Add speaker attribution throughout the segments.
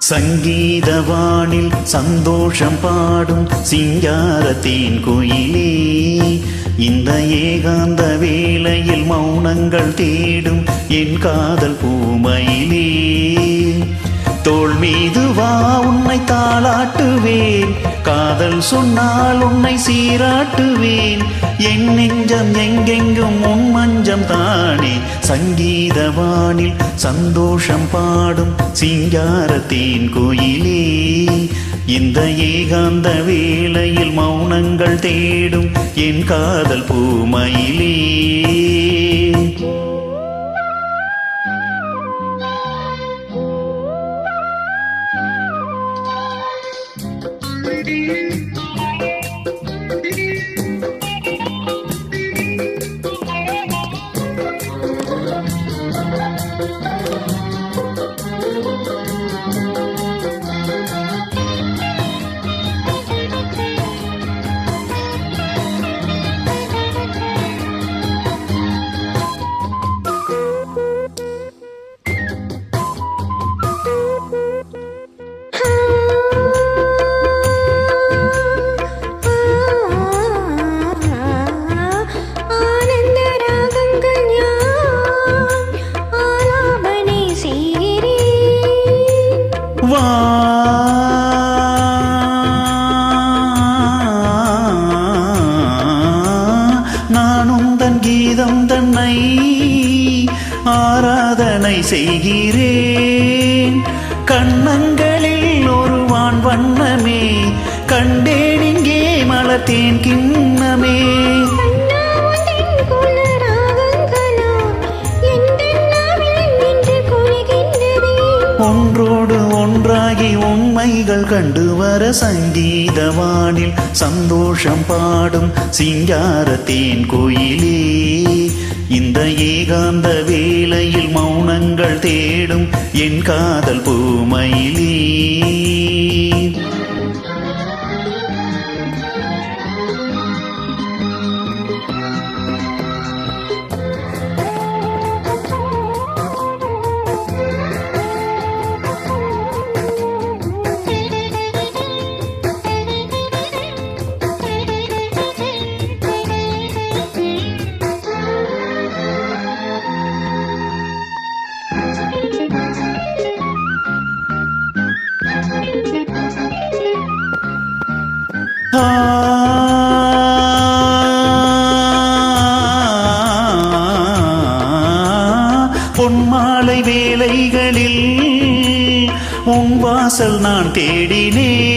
Speaker 1: சங்கீதவானில் சந்தோஷம் பாடும் சிங்காரத்தின் குயிலே, இந்த ஏகாந்த வேளையில் மௌனங்கள் தேடும் என் காதல் பூமயிலே. தோள் மீது வா, உன்னை தாளாட்டுவேன், காதல் சொன்னால் உன்னை சீராட்டுவேன். என் நெஞ்சம் எங்கெங்கும் உன் மஞ்சம் தானே. சங்கீதவானில் சந்தோஷம் பாடும் சிங்காரத்தின் கோயிலே, இந்த ஏகாந்த வேளையில் மௌனங்கள் தேடும் என் காதல் பூமயிலே. நானுந்தன் கீதம் தன்னை ஆராதனை செய்கிறேன். கண்ணங்களில் ஒரு வான் வண்ணமே கண்டேன், இங்கே மலர்த்தேன் கிண்ணமே. ஒன்றோடு ஒன்றாகி உண்மைகள் கண்டு வர சங்கீதவானில் சந்தோஷம் பாடும் சிங்காரத்தின் கோயிலே, இந்த ஏகாந்த வேளையில் மௌனங்கள் தேடும் என் காதல் பூமயிலே. பொன்மாலை வேளைகளில் உன் வாசல் நான் தேடினேன்.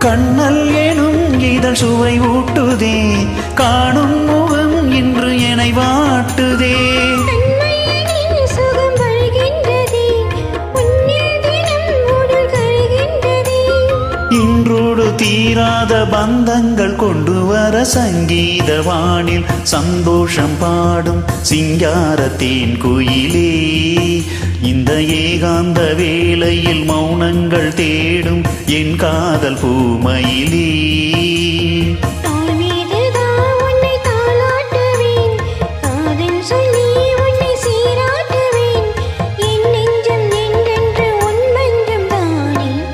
Speaker 1: கண்ணல் எனும் இதழ் சுவை ஊட்டுதே, காணும் முகம் இன்று என்னை வாட்டுதே. இன்றோடு தீராத பந்தங்கள் கொண்டு வர சங்கீதவானில் சந்தோஷம் பாடும் சிங்காரத்தின் கோயிலே, இந்த ஏகாந்த வேளையில் மௌனங்கள் தேடும் என் காதல் பூமயிலே.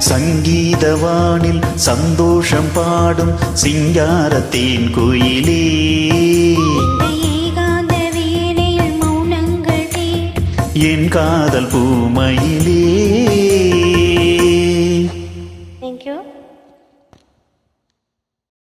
Speaker 1: சங்கீதவானில் சந்தோஷம் பாடும் சிங்காரத்தின் கோயிலே, என் காதல் பூமயிலே.